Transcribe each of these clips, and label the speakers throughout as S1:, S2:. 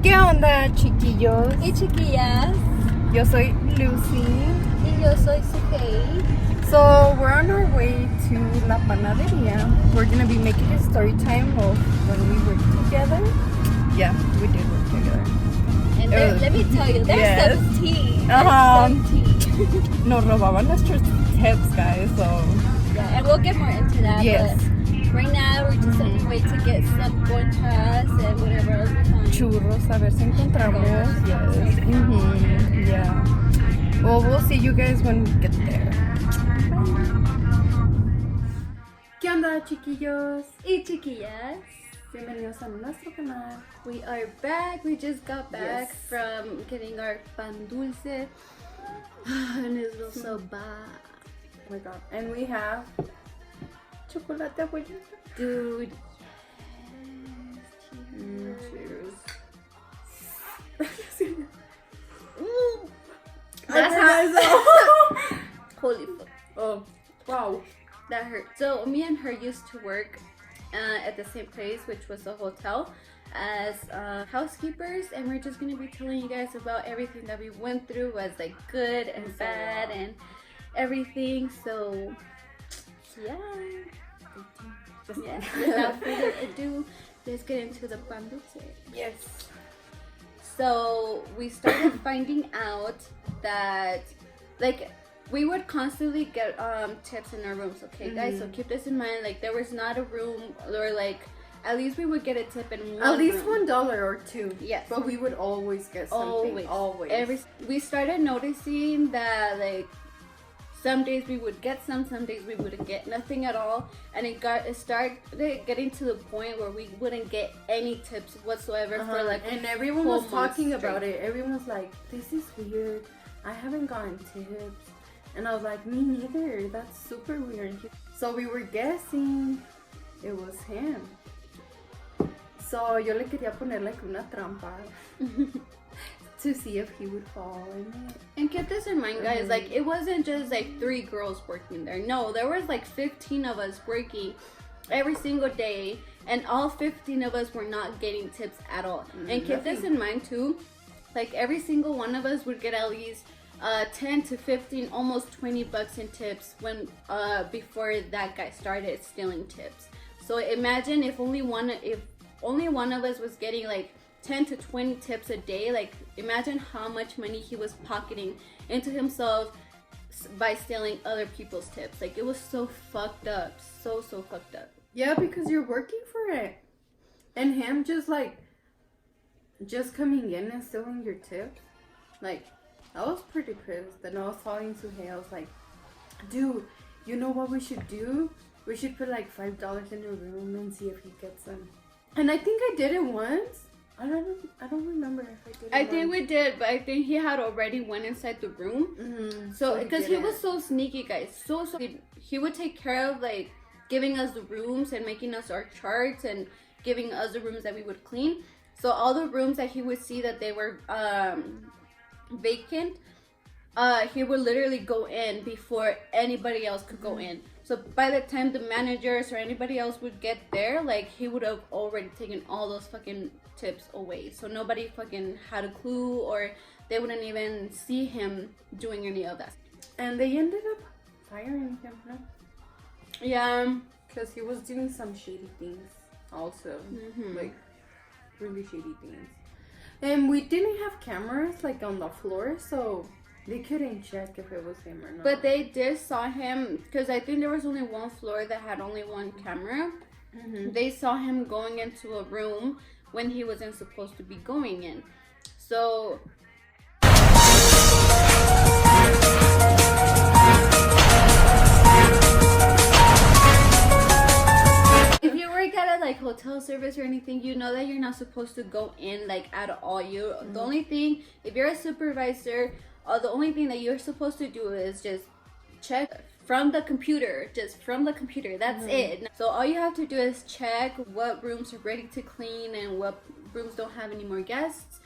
S1: ¿Qué onda, chiquillos
S2: y chiquillas?
S1: Yo soy Lucy.
S2: Y yo soy Sukei.
S1: So we're on our way to La Panaderia. We're gonna be making a story time of when we worked together. Yeah, we did work together.
S2: And let me tell you, there's
S1: Yes.
S2: some tea.
S1: Uh-huh.
S2: There's some tea.
S1: Nos robaban nuestros tips, guys. So
S2: Yeah, and we'll get more into that.
S1: yes,
S2: But right now, we're just on the way to get some conchas and whatever else we find.
S1: churros. A ver si encontramos. Yes. Yeah. Well, we'll see you guys when we get there. ¿Qué onda, chiquillos?
S2: Y chiquillas,
S1: Bienvenidos a nuestro canal.
S2: we are back. We just got back
S1: Yes.
S2: from getting our pan dulce. And it smells so bad.
S1: Oh my god. And we have chocolate abuelita.
S2: Dude.
S1: Cheers.
S2: Ooh.
S1: That's
S2: That's
S1: how.
S2: Holy fuck.
S1: Oh, wow.
S2: That hurt. So me and her used to work at the same place, which was a hotel, as housekeepers, and we're just gonna be telling you guys about everything that we went through, was like good and bad and everything. So yeah, without further ado, let's get into the pan dulce.
S1: Yes.
S2: So we started finding out that like we would constantly get tips in our rooms, okay guys? So keep this in mind, like there was not a room or like at least we would get a tip in one
S1: At least
S2: room.
S1: $1 or $2.
S2: Yes.
S1: But we would always get something. Always.
S2: We started noticing that like some days we would get some days we wouldn't get nothing at all, and it started getting to the point where we wouldn't get any tips whatsoever for like
S1: and everyone
S2: whole
S1: was talking
S2: month
S1: about
S2: straight.
S1: it. Everyone was like, this is weird. I haven't gotten tips. And I was like, me neither. That's super weird. So we were guessing it was him. So yo le quería poner like una trampa to see if he would fall in it.
S2: And keep this in mind, guys, like it wasn't just like 3 girls working there. No, there was like 15 of us working every single day, and all 15 of us were not getting tips at all. And keep this in mind too, like every single one of us would get at least 10 to 15, almost 20 bucks in tips when before that guy started stealing tips. So imagine if only one of us was getting like 10 to 20 tips a day. Like imagine how much money he was pocketing into himself by stealing other people's tips. Like it was so fucked up, so fucked up.
S1: Yeah, because you're working for it, and him just coming in and stealing your tips. Like I was pretty pissed. And I was talking to him. I was like, dude, you know what we should do? We should put like $5 in a room and see if he gets them. And I think I did it once. I don't remember if I did it
S2: I
S1: once.
S2: think we did, but I think he had already went inside the room. So because he was so sneaky, guys, so he would take care of like giving us the rooms and making us our charts and giving us the rooms that we would clean. So all the rooms that he would see that they were vacant, he would literally go in before anybody else could go in. So by the time the managers or anybody else would get there, like he would have already taken all those fucking tips away. So nobody fucking had a clue, or they wouldn't even see him doing any of that.
S1: And they ended up firing him, no?
S2: Yeah.
S1: Because he was doing some shady things also. Like really shady things. And we didn't have cameras like on the floor, so they couldn't check if it was him or not.
S2: But they did saw him, because I think there was only one floor that had only one camera. They saw him going into a room when he wasn't supposed to be going in. So if you work at a like hotel service or anything, you know that you're not supposed to go in like at all. The only thing, if you're a supervisor, the only thing that you're supposed to do is just check from the computer, that's it. So all you have to do is check what rooms are ready to clean and what rooms don't have any more guests.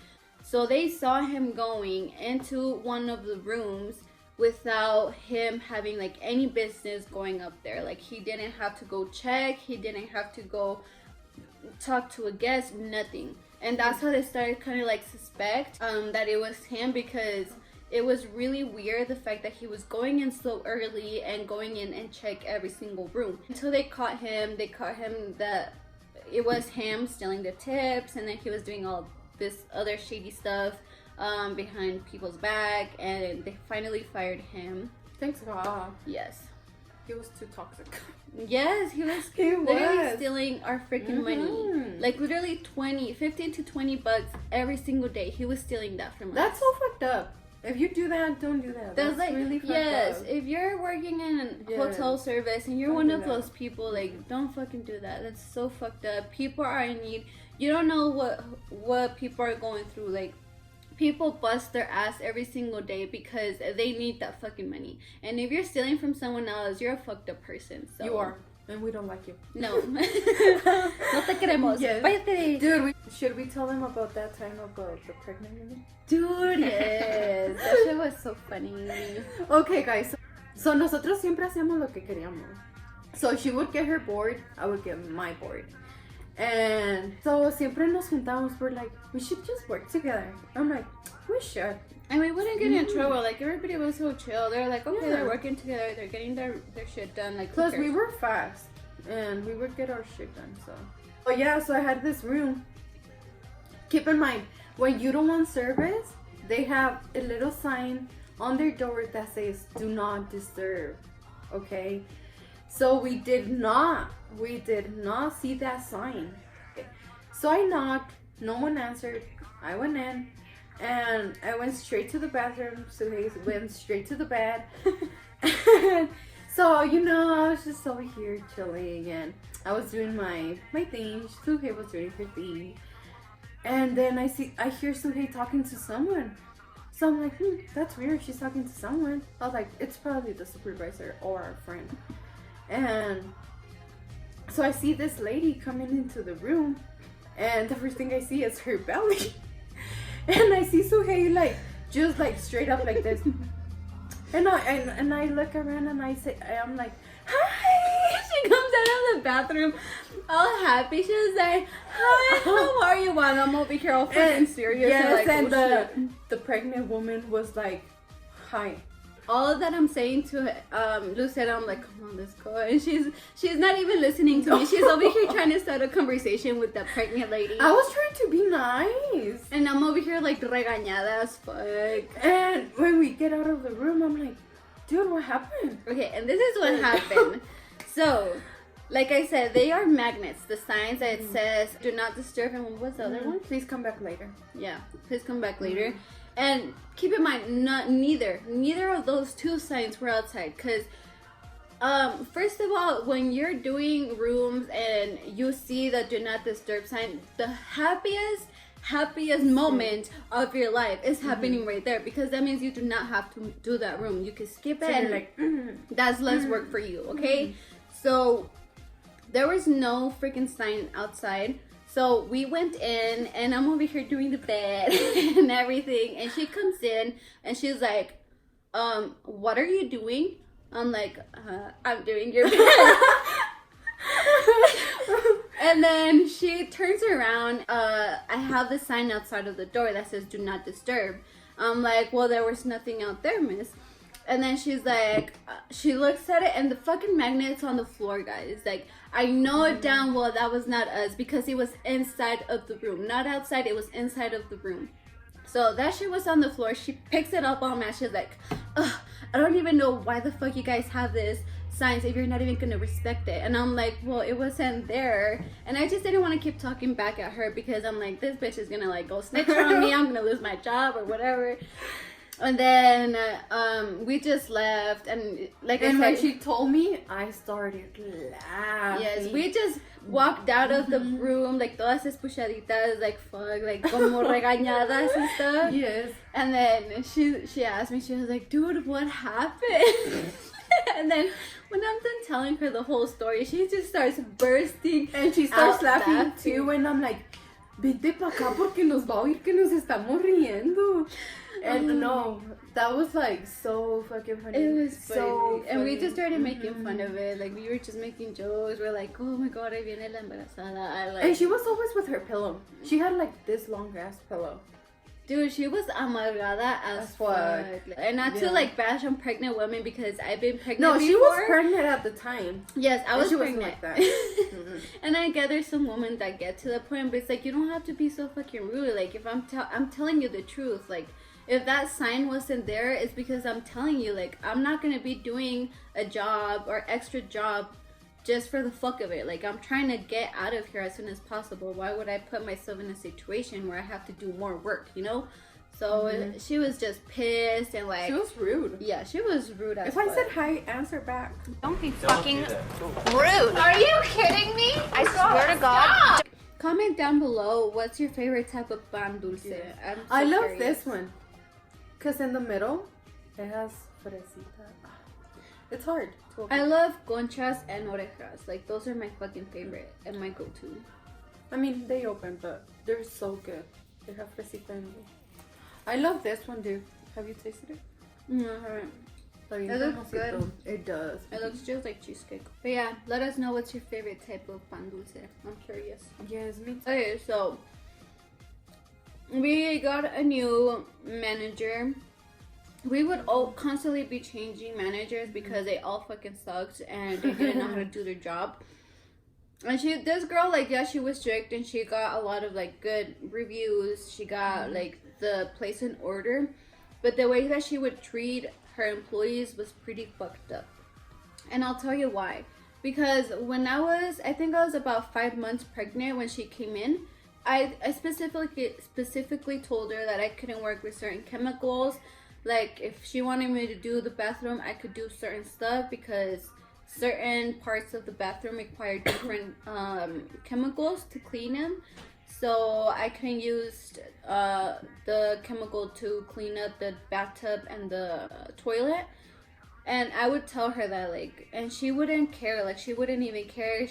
S2: So they saw him going into one of the rooms without him having like any business going up there. Like he didn't have to go check, he didn't have to go talk to a guest, nothing. And that's how they started kind of like suspect that it was him, because it was really weird the fact that he was going in so early and going in and check every single room. Until they caught him that it was him stealing the tips, and then he was doing all this other shady stuff behind people's back, and they finally fired him.
S1: Thanks God.
S2: Yes.
S1: He was too toxic.
S2: Yes, he was literally stealing our freaking money. Like literally 15 to 20 bucks every single day. He was stealing that from us.
S1: That's so fucked up. If you do that, don't do that. That's like really fucked up.
S2: If you're working in hotel service and you're one of those people, like, don't fucking do that. That's so fucked up. People are in need. You don't know what people are going through. Like, people bust their ass every single day because they need that fucking money. And if you're stealing from someone else, you're a fucked up person. So
S1: you are. And we don't like you.
S2: No. No te queremos.
S1: Yes.
S2: Váyate.
S1: Dude, should we tell them about that time about the pregnant woman?
S2: Dude, yes. That shit was so funny.
S1: Okay, guys. So nosotros siempre hacíamos lo que queríamos. So she would get her board, I would get my board. And so siempre nos juntamos. We're like, we should just work together. I'm like, we should.
S2: And we wouldn't get in trouble. Like, everybody was so chill. They're like, okay, they're working together. They're getting their shit done. Like,
S1: plus we were fast. And we would get our shit done, so. Oh yeah, so I had this room. Keep in mind, when you don't want service, they have a little sign on their door that says, do not disturb. Okay? So we did not see that sign. Okay. So I knocked. No one answered. I went in. And I went straight to the bathroom. Suhei went straight to the bed. So, you know, I was just over here chilling. And I was doing my thing. Suhei was doing her thing. And then I hear Suhei talking to someone. So I'm like, that's weird. She's talking to someone. I was like, it's probably the supervisor or our friend. And so I see this lady coming into the room. And the first thing I see is her belly. And I see Suhei like just like straight up like this, and I look around and I'm like, hi.
S2: She comes out of the bathroom all happy. She was like, hi, how are you? While I'm over here all freaking serious.
S1: Yes,
S2: and like,
S1: the pregnant woman was like, hi.
S2: All of that I'm saying to Lucetta, I'm like, come on, let's go. And she's not even listening to me. She's over here trying to start a conversation with that pregnant lady.
S1: I was trying to be nice.
S2: And I'm over here like regañada as fuck.
S1: And when we get out of the room, I'm like, dude, what happened?
S2: Okay, and this is what happened. So, like I said, they are magnets. The signs that it says, do not disturb. And what was the other one?
S1: Please come back later.
S2: Yeah, please come back later. And keep in mind, neither of those two signs were outside. Because, first of all, when you're doing rooms and you see the do not disturb sign, the happiest moment of your life is happening right there. Because that means you do not have to do that room. You can skip it.
S1: So
S2: and
S1: you're like,
S2: that's less work for you, okay? So, there was no freaking sign outside. So we went in, and I'm over here doing the bed and everything. And she comes in, and she's like, what are you doing? I'm like, I'm doing your bed. And then she turns around. I have the sign outside of the door that says, do not disturb. I'm like, well, there was nothing out there, miss. And then she's like, she looks at it, and the fucking magnet's on the floor, guys. Like, I know it damn well that was not us, because it was inside of the room. Not outside, it was inside of the room. So that shit was on the floor. She picks it up all mad. She's like, ugh, I don't even know why the fuck you guys have this signs if you're not even gonna respect it. And I'm like, well, it wasn't there. And I just didn't want to keep talking back at her, because I'm like, this bitch is gonna like go snitch on me. I'm gonna lose my job or whatever. And then we just left, and like I said,
S1: when she told me, I started laughing.
S2: Yes, we just walked out of the room like todas espuchaditas, like fuck, like como regañadas and stuff.
S1: Yes.
S2: And then she asked me, she was like, dude, what happened? And then when I'm done telling her the whole story, she just starts bursting,
S1: and she starts laughing
S2: laughing
S1: too. And I'm like, vete para acá porque nos va a oír que nos estamos riendo. And no, that was like so fucking funny.
S2: It was
S1: so
S2: funny. And we
S1: funny.
S2: just started making fun of it. Like, we were just making jokes. We're like, oh my god, ahí viene la embarazada.
S1: And she was always with her pillow. She had like this long ass pillow.
S2: Dude, she was amargada as fuck. And not to like bash on pregnant women because I've been pregnant
S1: No,
S2: before.
S1: she was pregnant at the time.
S2: Yes, I was
S1: she
S2: pregnant.
S1: Wasn't like that.
S2: And I get there's some women that get to the point, but it's like, you don't have to be so fucking rude. Like, if I'm telling you the truth, like, if that sign wasn't there, it's because I'm telling you, like, I'm not gonna be doing a job or extra job just for the fuck of it. Like, I'm trying to get out of here as soon as possible. Why would I put myself in a situation where I have to do more work, you know? So she was just pissed and like...
S1: She was rude.
S2: Yeah, she was rude as
S1: If
S2: fuck.
S1: I said hi, answer back.
S3: Don't be fucking rude. Are you kidding me? I swear to God.
S2: Stop. Comment down below, what's your favorite type of pan dulce?
S1: Yeah.
S2: I'm so
S1: I love
S2: curious.
S1: this one. Because in the middle, it has fresita. It's hard to open.
S2: I love conchas and orejas. Like, those are my fucking favorite and my go-to.
S1: I mean, they open, but they're so good. They have fresita in them. I love this one, dude. Have you tasted it?
S2: No, I haven't. It looks good.
S1: It does.
S2: It looks just like cheesecake. But yeah, let us know what's your favorite type of pan dulce. I'm curious.
S1: Yes, me too.
S2: Okay, so we got a new manager. We would all constantly be changing managers because they all fucking sucked and they didn't know how to do their job. And this girl, like, yeah, she was strict and she got a lot of like good reviews. She got like the place in order, but the way that she would treat her employees was pretty fucked up. And I'll tell you why. Because when I think I was about 5 months pregnant when she came in. I specifically told her that I couldn't work with certain chemicals. Like, if she wanted me to do the bathroom, I could do certain stuff because certain parts of the bathroom require different chemicals to clean them. So I couldn't use the chemical to clean up the bathtub and the toilet. And I would tell her that, like, and she wouldn't care. Like, she wouldn't even care.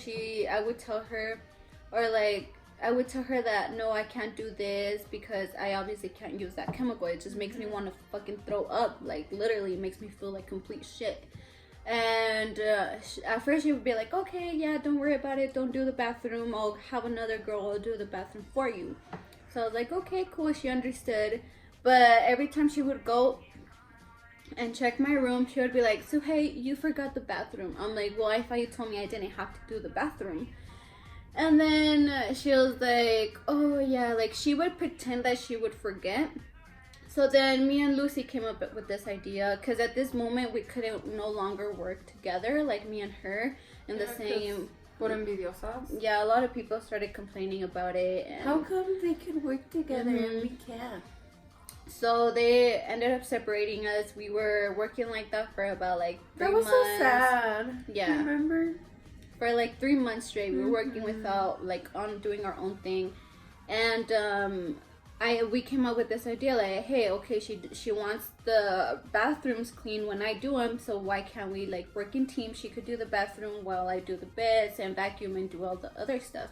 S2: I would tell her, or like, I would tell her that, no, I can't do this because I obviously can't use that chemical. It just makes me want to fucking throw up. Like, literally, it makes me feel like complete shit. And at first she would be like, okay, yeah, don't worry about it. Don't do the bathroom. I'll have another girl do the bathroom for you. So I was like, okay, cool. She understood. But every time she would go and check my room, she would be like, so hey, you forgot the bathroom. I'm like, well, I thought you told me I didn't have to do the bathroom. And then she was like, oh yeah, like she would pretend that she would forget. So then me and Lucy came up with this idea because at this moment we couldn't no longer work together, like me and her in the same.
S1: Por envidiosas.
S2: Yeah, a lot of people started complaining about it. And
S1: how come they could work together and we can't?
S2: So they ended up separating us. We were working like that for about like 3 months.
S1: That was so sad.
S2: Yeah.
S1: Remember?
S2: For like 3 months straight, we were working without like on doing our own thing, and we came up with this idea like, hey, okay, she wants the bathrooms clean when I do them, so why can't we like work in teams? She could do the bathroom while I do the beds and vacuum and do all the other stuff.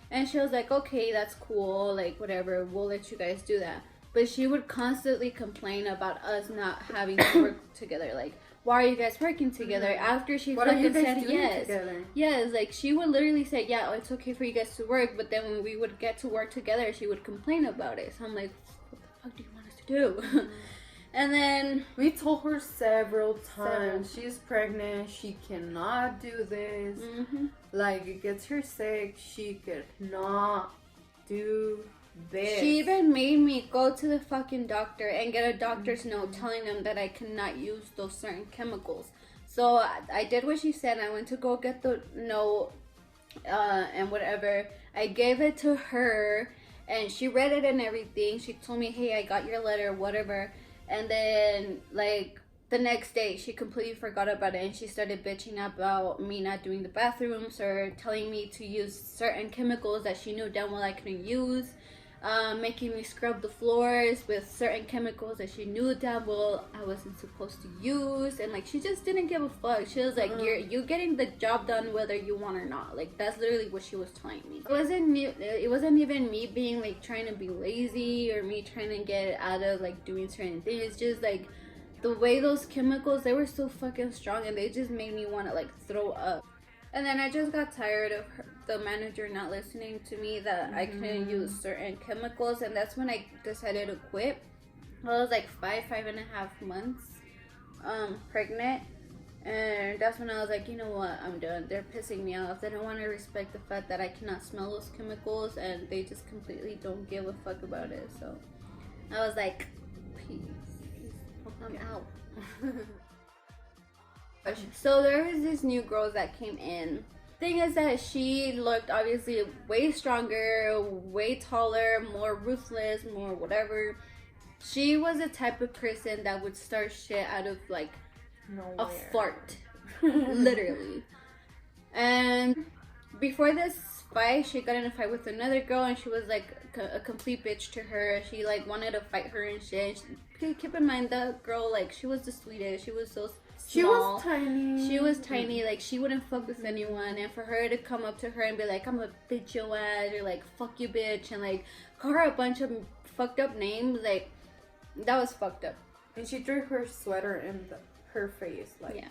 S2: And she was like, okay, that's cool, like whatever, we'll let you guys do that. But she would constantly complain about us not having to work together. Like, why are you guys working together? After she fucking said yes.
S1: Together?
S2: Yes, like she would literally say, yeah, it's okay for you guys to work. But then when we would get to work together, she would complain about it. So I'm like, what the fuck do you want us to do? And then
S1: we told her several times, she's pregnant, she cannot do this. Like, it gets her sick, she could not do this.
S2: She even made me go to the fucking doctor and get a doctor's note telling them that I cannot use those certain chemicals. So I did what she said. I went to go get the note and whatever. I gave it to her and she read it and everything. She told me, hey, I got your letter, whatever. And then like the next day she completely forgot about it and she started bitching about me not doing the bathrooms or telling me to use certain chemicals that she knew damn well I couldn't use. making me scrub the floors with certain chemicals that she knew damn well I wasn't supposed to use, and like she just didn't give a fuck. She was like, you're getting the job done whether you want or not. Like that's literally what she was telling me. It wasn't even me being like trying to be lazy or me trying to get out of like doing certain things. It's just like the way those chemicals, they were so fucking strong, and they just made me want to like throw up. And then I just got tired of the manager not listening to me that I couldn't use certain chemicals, and that's when I decided to quit. I was like 5.5 months pregnant, and that's when I was like, you know what, I'm done. They're pissing me off. They don't want to respect the fact that I cannot smell those chemicals, and they just completely don't give a fuck about it. So I was like, peace, I'm out. So there was this new girl that came in. Thing is that she looked obviously way stronger, way taller, more ruthless, more whatever. She was the type of person that would start shit out of like a fart. Literally. And before this fight, she got in a fight with another girl, and she was like a complete bitch to her. She like wanted to fight her and shit. Keep in mind, that girl, like, she was the sweetest. She was so small.
S1: She was tiny.
S2: She was tiny. Like, she wouldn't fuck with anyone. And for her to come up to her and be like, I'm gonna bitch your ass, or like, fuck you, bitch, and like call her a bunch of fucked up names, like, that was fucked up.
S1: And she threw her sweater in her face, like.
S2: Yeah.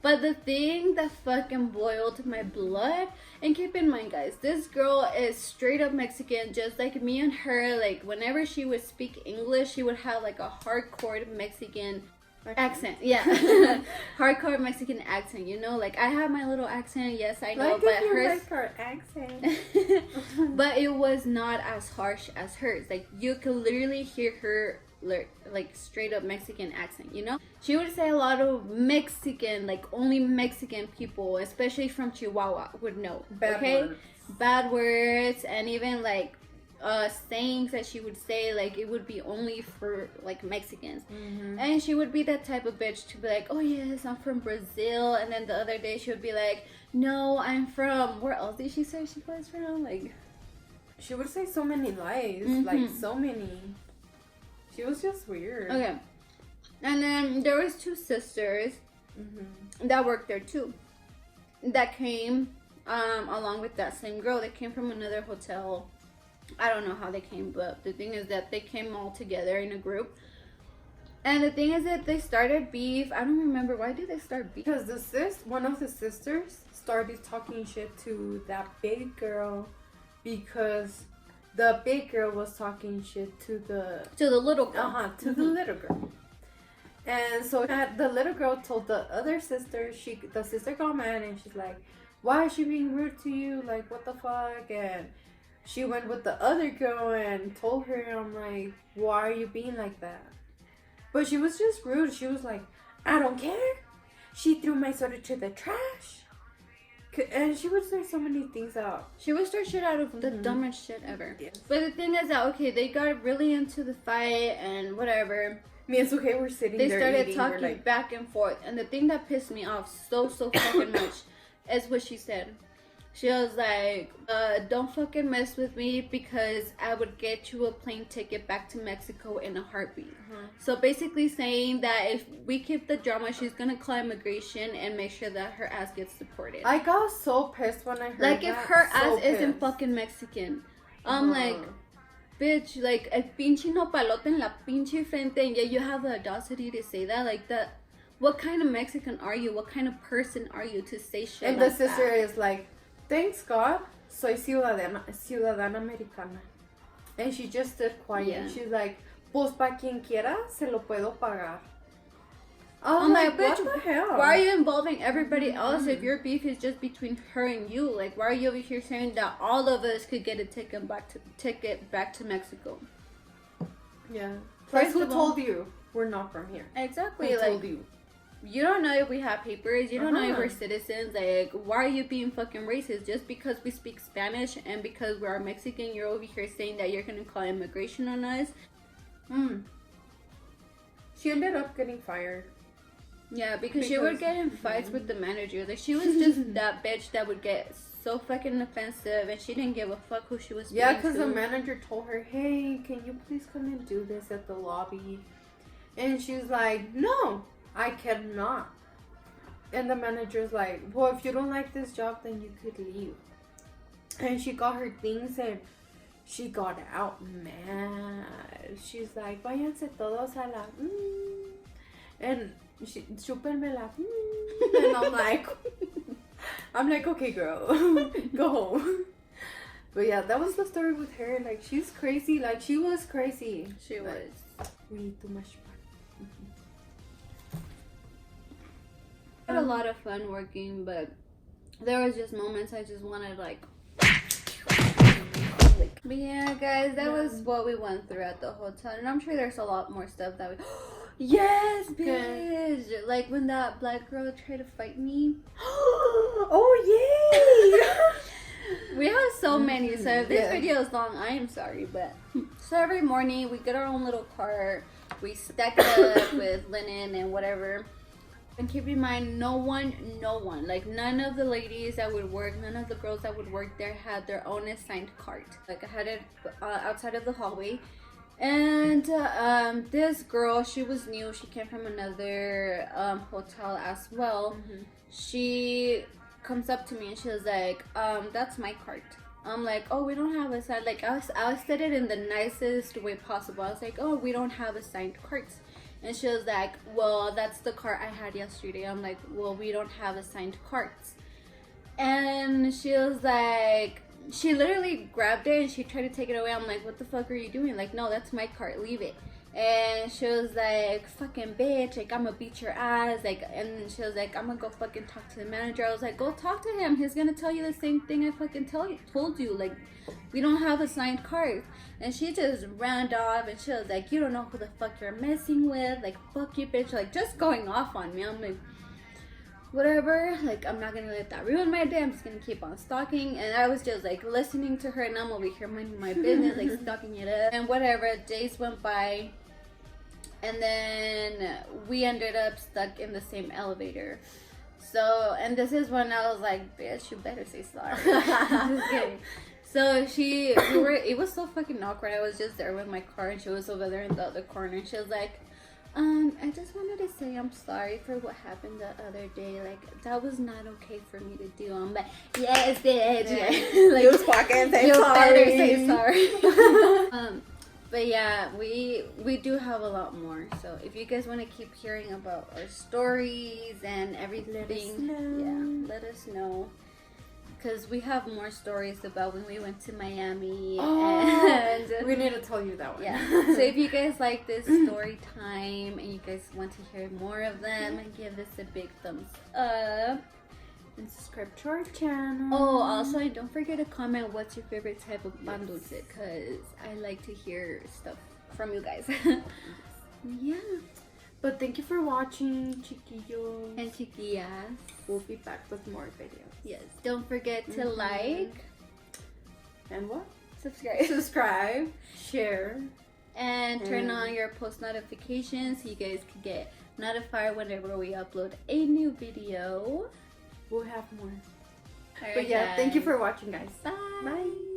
S2: But the thing that fucking boiled my blood, and keep in mind, guys, this girl is straight up Mexican, just like me and her. Like, whenever she would speak English, she would have like a hardcore Mexican accent. Yeah. Hardcore Mexican accent, you know? Like, I have my little accent, yes, I know,
S1: like
S2: but
S1: hers.
S2: Like
S1: her accent.
S2: But it was not as harsh as hers. Like, you could literally hear her like straight up Mexican accent, you know? She would say a lot of Mexican, like only Mexican people, especially from Chihuahua, would know. Bad words, and even like sayings that she would say, like it would be only for like Mexicans. And she would be that type of bitch to be like, oh yes, I'm from Brazil, and then the other day she would be like, no, I'm from, where else did she say she was from? Like,
S1: she would say so many lies, like so many. She was just weird.
S2: Okay. And then there was two sisters that worked there too, that came along with that same girl. They came from another hotel. I don't know how they came, but the thing is that they came all together in a group. And the thing is that they started beef. I don't remember, why did they start beef?
S1: Because one of the sisters started talking shit to that big girl, because the big girl was talking shit to the
S2: little girl.
S1: To the little girl. And so the little girl told the other sister, the sister got mad, and she's like, why is she being rude to you? Like, what the fuck? And she went with the other girl and told her, I'm like, why are you being like that? But she was just rude. She was like, I don't care. She threw my soda to the trash. And she would say so many things out.
S2: She would start shit out of the dumbest shit ever.
S1: Yes.
S2: But the thing is that, okay, they got really into the fight and whatever.
S1: Me and Suke were sitting there.
S2: They started
S1: eating,
S2: talking
S1: like,
S2: back and forth. And the thing that pissed me off so fucking much is what she said. She was like, don't fucking mess with me, because I would get you a plane ticket back to Mexico in a heartbeat. So basically saying that if we keep the drama, she's gonna call immigration and make sure that her ass gets deported.
S1: I got so pissed when I heard
S2: like,
S1: that.
S2: if her ass
S1: pissed.
S2: isn't fucking Mexican. I'm like, bitch, like, el pinche nopalote en la pinche frente, and yet you have the audacity to say that. Like, that, what kind of Mexican are you? What kind of person are you to say shit
S1: and
S2: like
S1: the sister
S2: that?
S1: is like, thanks God, soy ciudadana americana. And she just stood quiet.
S2: Yeah.
S1: She's like, pues pa quien quiera se lo puedo pagar.
S2: I'm like,
S1: what
S2: bitch,
S1: the hell?
S2: why are you involving everybody else if your beef is just between her and you? Like, why are you over here saying that all of us could get a ticket back to Mexico?
S1: Yeah.
S2: First
S1: Who
S2: of all,
S1: told you we're not from here?
S2: Exactly.
S1: Who
S2: Like,
S1: told you?
S2: You don't know if we have papers. You don't know if we're citizens. Like, why are you being fucking racist? Just because we speak Spanish and because we're Mexican, you're over here saying that you're gonna call immigration on us.
S1: She ended up getting fired.
S2: Yeah, because she would get in fights with the manager. Like, she was just that bitch that would get so fucking offensive, and she didn't give a fuck who she was speaking
S1: Yeah, because
S2: to.
S1: the manager told her, hey, can you please come and do this at the lobby? And she's like, no, I cannot. And the manager's like, well, if you don't like this job, then you could leave. And she got her things and she got out mad. She's like, váyanse todos a la... And she, chúpenmela. And I'm like, okay, girl, go home. But yeah, that was the story with her. Like, she's crazy. Like, she was crazy.
S2: She was.
S1: We eat too much fun.
S2: I had a lot of fun working, but there was just moments I just wanted like. But yeah, guys, that was what we went through at the hotel, and I'm sure there's a lot more stuff that we. Yes, bitch! Like when that black girl tried to fight me.
S1: Oh yay!
S2: We have so many, so if this video is long, I am sorry, but so every morning we get our own little cart, we stack it up with linen and whatever. And keep in mind, no one, like none of the ladies that would work, none of the girls that would work there had their own assigned cart. Like I had it outside of the hallway. And this girl, she was new, she came from another hotel as well. She comes up to me and she was like, that's my cart. I'm like, oh, we don't have a sign. Like I said it in the nicest way possible. I was like, oh, we don't have assigned carts. And she was like, well, that's the cart I had yesterday. I'm like, well, we don't have assigned carts. And she was like, she literally grabbed it and she tried to take it away. I'm like, what the fuck are you doing? Like, no, that's my cart, leave it. And she was like, fucking bitch, like, I'm gonna beat your ass. Like, and she was like, I'm gonna go fucking talk to the manager. I was like, go talk to him. He's gonna tell you the same thing I fucking told you. Like, we don't have assigned carts. And she just ran off and she was like, you don't know who the fuck you're messing with. Like, fuck you, bitch. Like, just going off on me. I'm like, whatever. Like, I'm not gonna let that ruin my day. I'm just gonna keep on stalking. And I was just like listening to her, and I'm over here minding my business, like stalking it up. And whatever, days went by. And then we ended up stuck in the same elevator. So, and this is when I was like, bitch, you better say sorry. Just kidding. So it was so fucking awkward. I was just there with my car and she was over there in the other corner. And she was like, I just wanted to say I'm sorry for what happened the other day. Like, that was not okay for me to do. I'm like, yes, bitch. Yeah. Like,
S1: you fucking say
S2: you
S1: sorry.
S2: better say sorry. But yeah, we do have a lot more. So if you guys want to keep hearing about our stories and everything, let us know. Because we have more stories about when we went to Miami. And
S1: we need to tell you that one.
S2: Yeah. So if you guys like this story time and you guys want to hear more of them, give this a big thumbs up.
S1: And subscribe to our channel.
S2: Oh, also, don't forget to comment what's your favorite type of pan dulce, because I like to hear stuff from you guys. Yeah.
S1: But thank you for watching, chiquillos.
S2: And chiquillas.
S1: We'll be back with more videos.
S2: Yes. Don't forget to like.
S1: And what?
S2: Subscribe.
S1: Share.
S2: And turn on your post notifications so you guys can get notified whenever we upload a new video.
S1: We'll have more.
S2: All right,
S1: but yeah,
S2: guys.
S1: thank you for watching, guys.
S2: Bye.
S1: Bye.